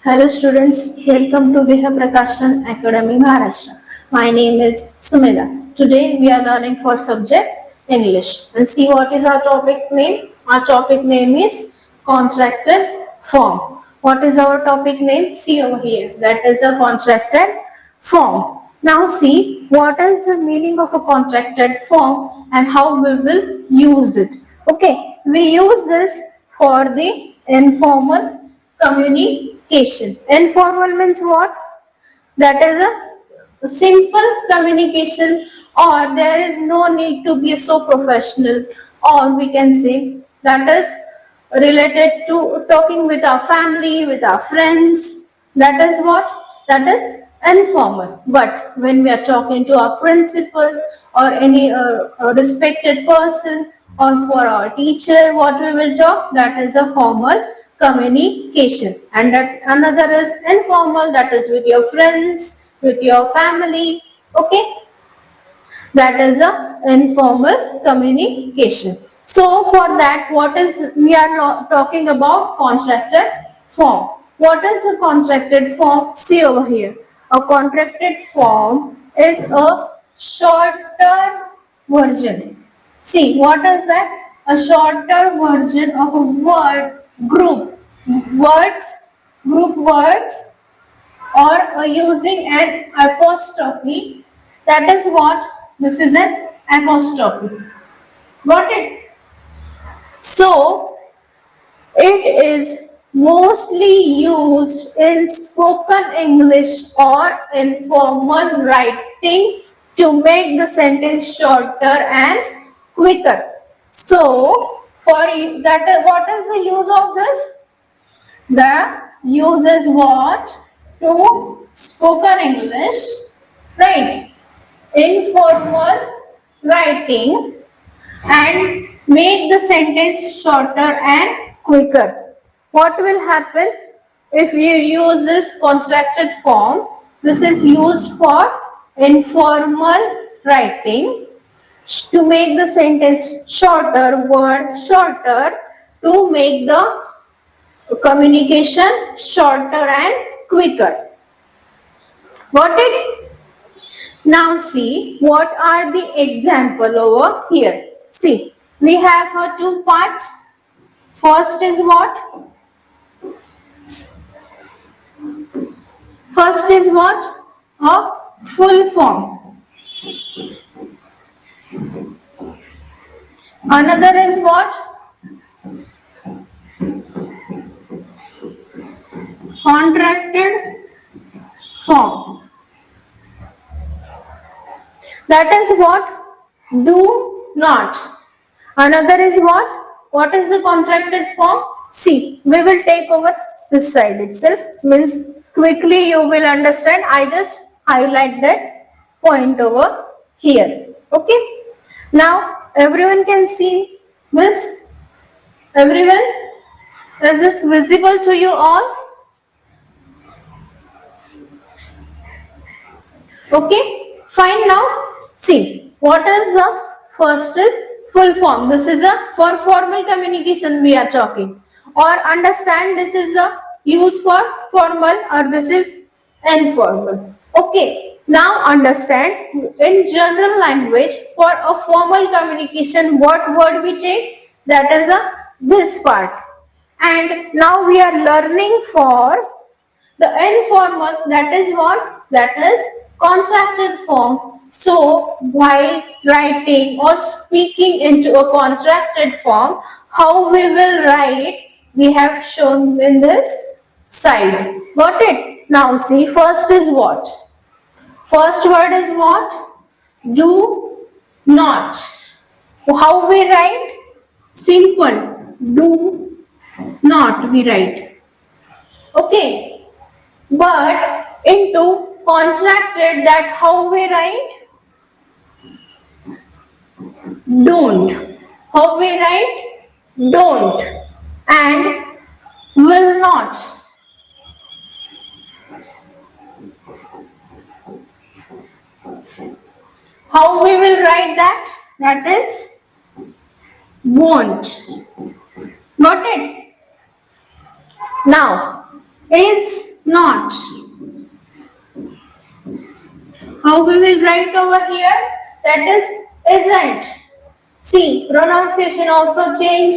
Hello students, welcome to Viha Prakashan Academy Maharashtra. My name is Sumila. Today we are learning for subject English. And see what is our topic name? Our topic name is contracted form. What is our topic name? See over here. That is a contracted form. Now see what is the meaning of a contracted form and how we will use it. Okay, we use this for the informal communication. Informal means what? That is a simple communication, or there is no need to be so professional, or we can say that is related to talking with our family, with our friends. That is what? That is informal. But when we are talking to our principal or any respected person or for our teacher, what we will talk, that is a formal communication. And that another is informal, that is with your friends, with your family. Okay, that is a informal communication. So for that, what is we are talking about contracted form. What is a contracted form? See over here. A contracted form is a shorter version. See, what is that? A shorter version of a word group. Words, group words, or using an apostrophe. That is what? This is an apostrophe. Got it? So, it is mostly used in spoken English or informal writing to make the sentence shorter and quicker. So, for that, what is the use of this? The use is what? To spoken English, right? Informal writing and make the sentence shorter and quicker. What will happen if you use this contracted form? This is used for informal writing to make the sentence shorter, word shorter, to make the communication shorter and quicker. Got it? Now see what are the example over here. See, we have two parts. First is what? First is what? A full form. Another is what? Contracted form. That is what? Do not. Another is what? What is the contracted form? See, we will take over this side itself. Means quickly you will understand. I just highlight that point over here. Okay. Now everyone can see this. Everyone, is this visible to you all? Okay. Fine. Now see, what is the first is full form. This is a for formal communication we are talking. Or understand this is the use for formal or this is informal. Okay. Now understand in general language for a formal communication what word we take, that is a this part. And now we are learning for the informal, that is what? That is contracted form. So, while writing or speaking into a contracted form, how we will write, we have shown in this side. Got it? Now see, first is what? First word is what? Do not. How we write? Simple. Do not we write. Okay. But into contracted, that how we write? Don't. How we write? Don't. And will not. How we will write that? That is won't. Got it? Now, is not. How we will write over here? That is isn't. See, pronunciation also change,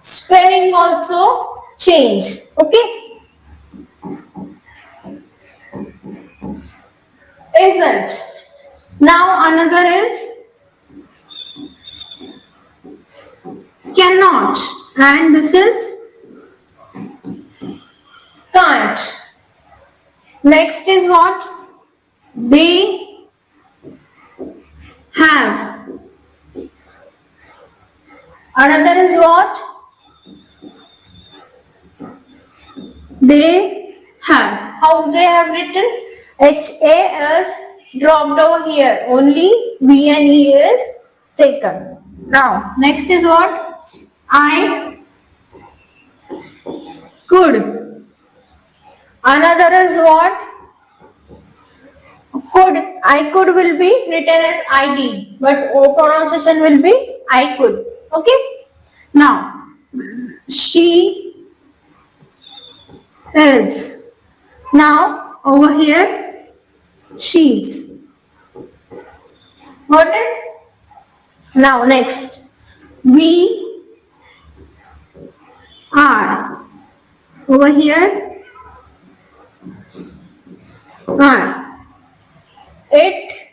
spelling also change. Okay? Isn't. Now another is cannot, and this is can't. Next is what? They have. Another is what? They have. How they have written? HA is dropped over here. Only V and E is taken. Now, next is what? I could. Another is what? Could. I could will be written as ID, but O pronunciation will be I could. Okay? Now, she is. Now, over here, she's. Got it? Now, next. We are. Over here, are. It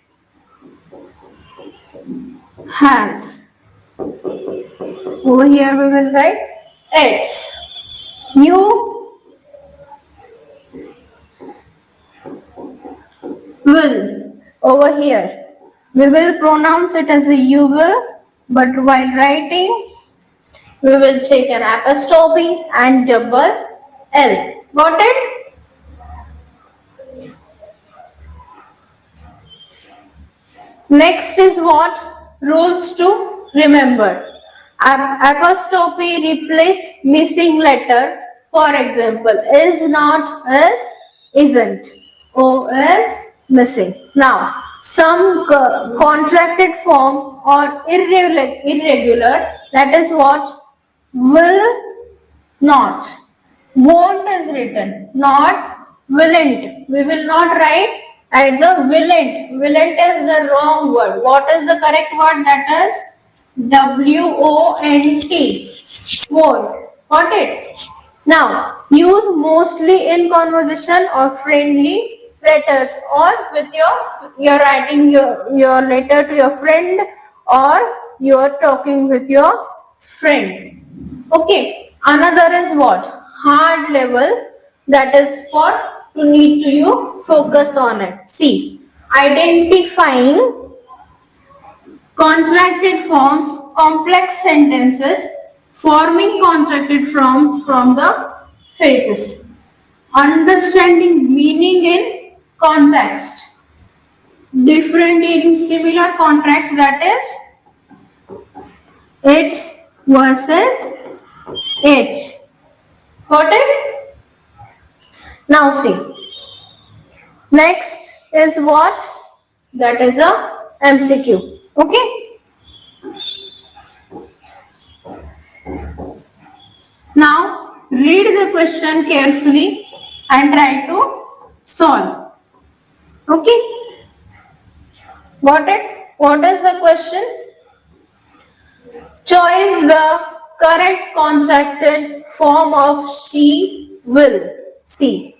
has. Over here we will write its. You will. Over here we will pronounce it as a you will, but while writing we will take an apostrophe and double L. Got it? Next is what? Rules to remember. Apostrophe replace missing letter. For example, is not, is, isn't. O is missing. Now, some contracted form or irregular, that is what? Will not. Won't is written, not willn't. We will not write as a willn't. Willn't is the wrong word. What is the correct word? That is W-O-N-T. Won't. Got it? Now, use mostly in conversation or friendly letters, or with you're writing your letter to your friend, or you're talking with your friend. Okay. Another is what? Hard level. That is for to need to you focus on it. See, identifying contracted forms, complex sentences, forming contracted forms from the phrases, understanding meaning in context, differentiating similar contracts, that is its versus its. Got it? Now see, next is what? That is a MCQ. Okay? Now read the question carefully and try to solve. Okay? Got it? What is the question? Choose the correct contracted form of she will. See,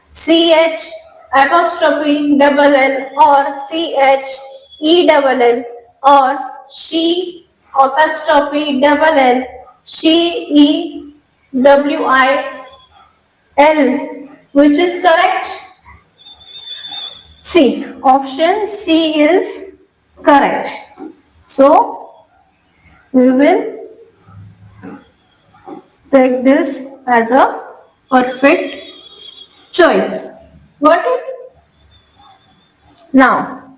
CH apostrophe double L, or CH E double L, or she apostrophe double L, she E W I L. Which is correct? See, option C is correct. So, we will take this as a perfect choice. Got it? Now,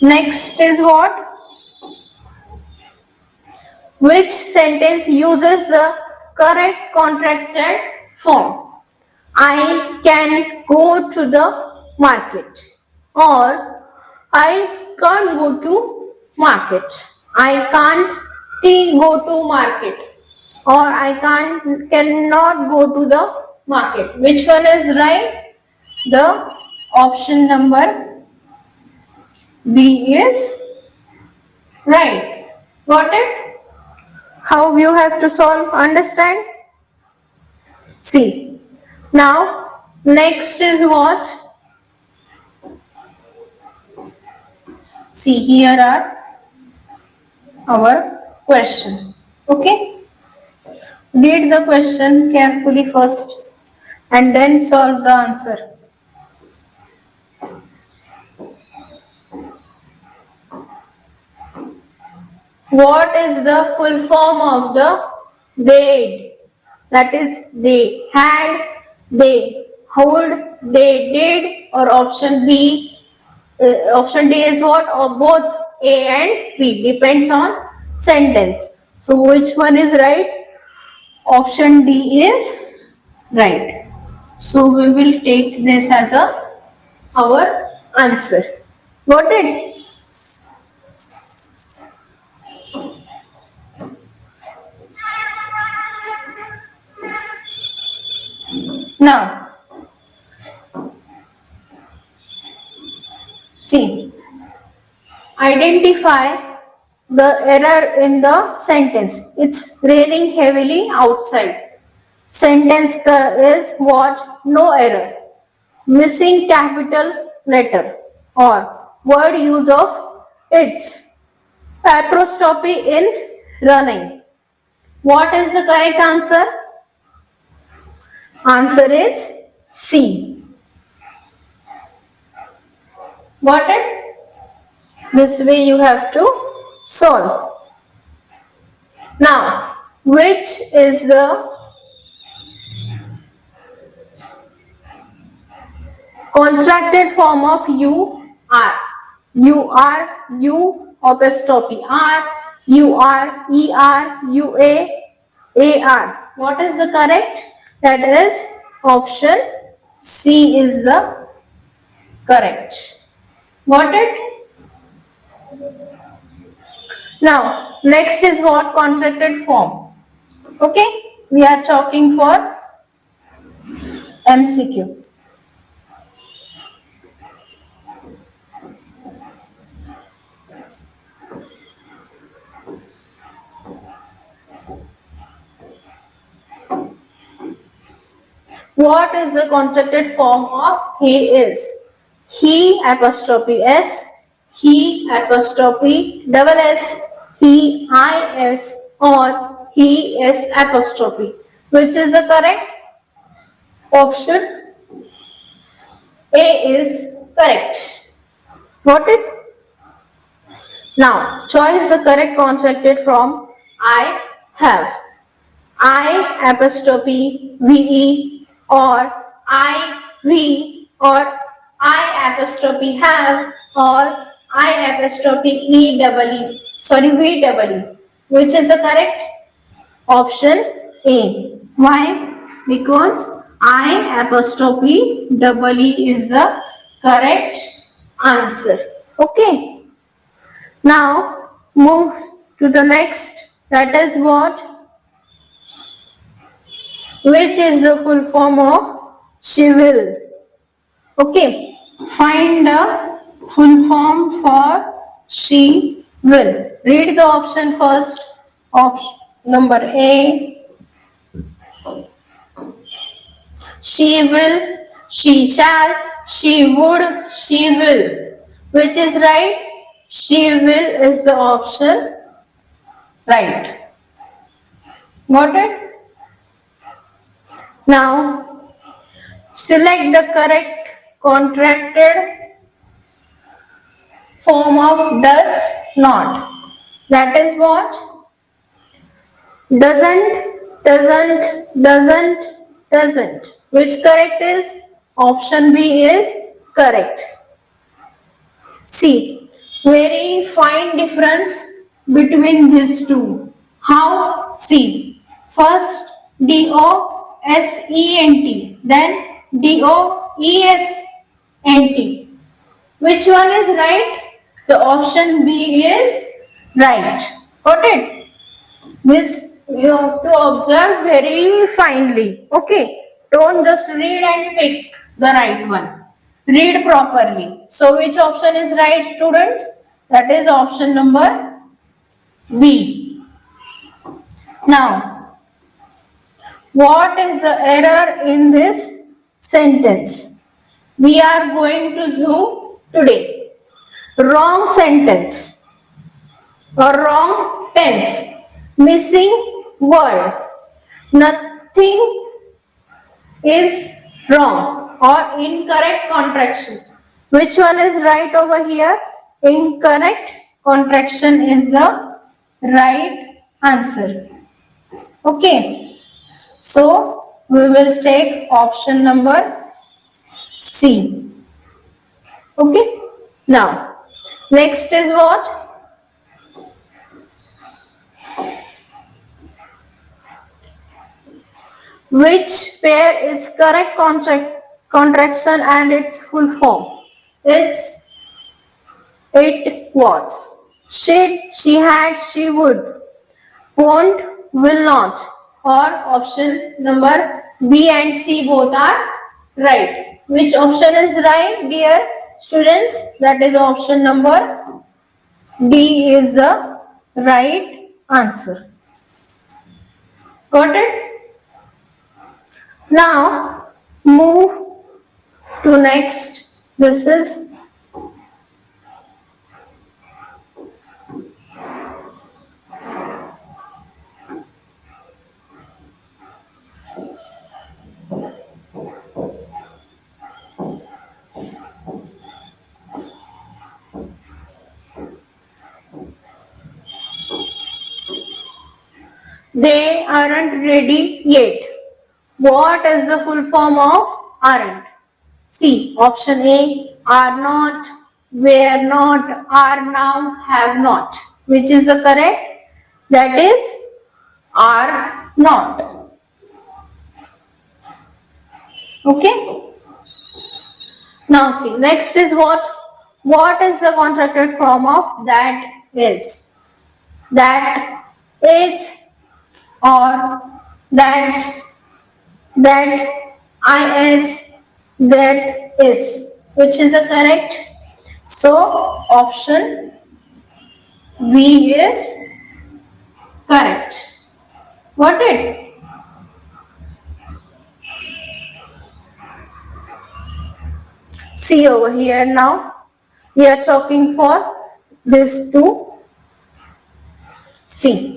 next is what? Which sentence uses the correct contracted form? I can go to the market, or I can't go to market. I can't go to market, or I cannot go to the market. Which one is right? The option number B is right. Got it? How you have to solve? Understand? See. Now, next is what? See, here are our question. Okay? Read the question carefully first and then solve the answer. What is the full form of the they? That is, they had, they hold, they did, or option B. Option D is what? Or both A and B. Depends on sentence. So which one is right? Option D is right. So we will take this as our answer. Got it? Now, see, identify the error in the sentence. It's raining heavily outside. Sentence is what? No error. Missing capital letter or word use of its. Apostrophe in running. What is the correct answer? Answer is C. Got it? This way you have to solve. Now, which is the contracted form of you are? You are, you apostrophe are, you are, er, you a r. What is the correct? That is option C is the correct. Got it? Now, next is what? Contracted form. Okay? We are talking for MCQ. What is the contracted form of he is? He apostrophe s, he apostrophe double s, he is, or he is apostrophe. Which is the correct? Option A is correct. Got it? Now, choose the correct contracted form. I have. I apostrophe ve or I we or I apostrophe have or I apostrophe e double e. Sorry, v double e. Which is the correct? Option A. Why? Because I apostrophe double e is the correct answer. Okay. Now move to the next. That is what? Which is the full form of she will. Okay. Find the full form for she will. Read the option first. Option number A. She will, she shall, she would, she will. Which is right? She will is the option right. Got it? Now, select the correct contracted form of does not. That is what? Doesn't, doesn't, doesn't, doesn't. Which correct is? Option B is correct. See, very fine difference between these two. How? See, first D-O-S-E-N-T, then D-O-E-S-N-T. Which one is right? The option B is right. Got it? This you have to observe very finely. Okay. Don't just read and pick the right one. Read properly. So which option is right, students? That is option number B. Now, what is the error in this sentence? We are going to do today. Wrong sentence or wrong tense. Missing word. Nothing is wrong or incorrect contraction. Which one is right over here? Incorrect contraction is the right answer. Okay. So we will take option number C. Okay. Now, next is what? Which pair is correct contraction and its full form? It was. She had, she would. Won't, will not. Or option number B and C both are right. Which option is right, dear students? That is option number D is the right answer. Got it? Now move to next. This is they aren't ready yet. What is the full form of aren't? C. Option A. Are not, were not, are now, have not. Which is the correct? That is are not. Okay. Now see. Next is what? What is the contracted form of that is? That is or that's, that is, that is, which is the correct? So option B is correct. Got it? See over here now. We are talking for this two. See.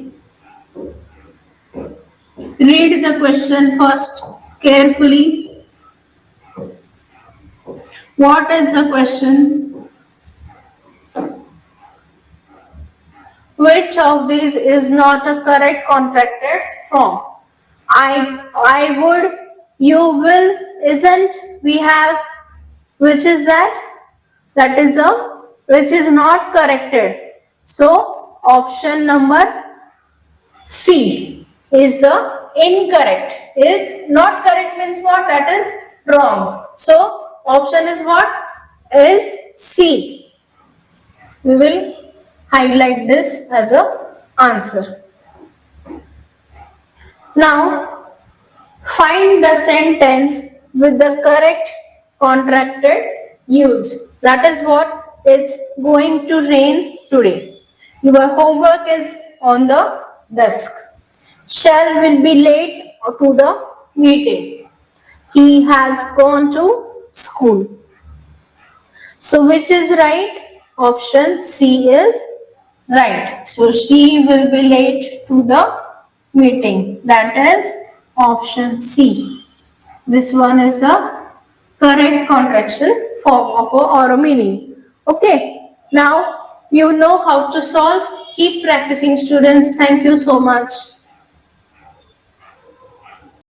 Read the question first carefully. What is the question? Which of these is not a correct contracted form? I would, you will, isn't, we have. Which is that? That is which is not corrected. So option number C is the incorrect. Is not correct means what? That is wrong. So option is what? Is C. We will highlight this as a answer. Now find the sentence with the correct contracted use. That is what? It's going to rain today. Your homework is on the desk. Shall will be late to the meeting. He has gone to school. So which is right? Option C is right. So she will be late to the meeting. That is option C. This one is the correct contraction form of or a meaning. Okay. Now you know how to solve. Keep practicing, students. Thank you so much.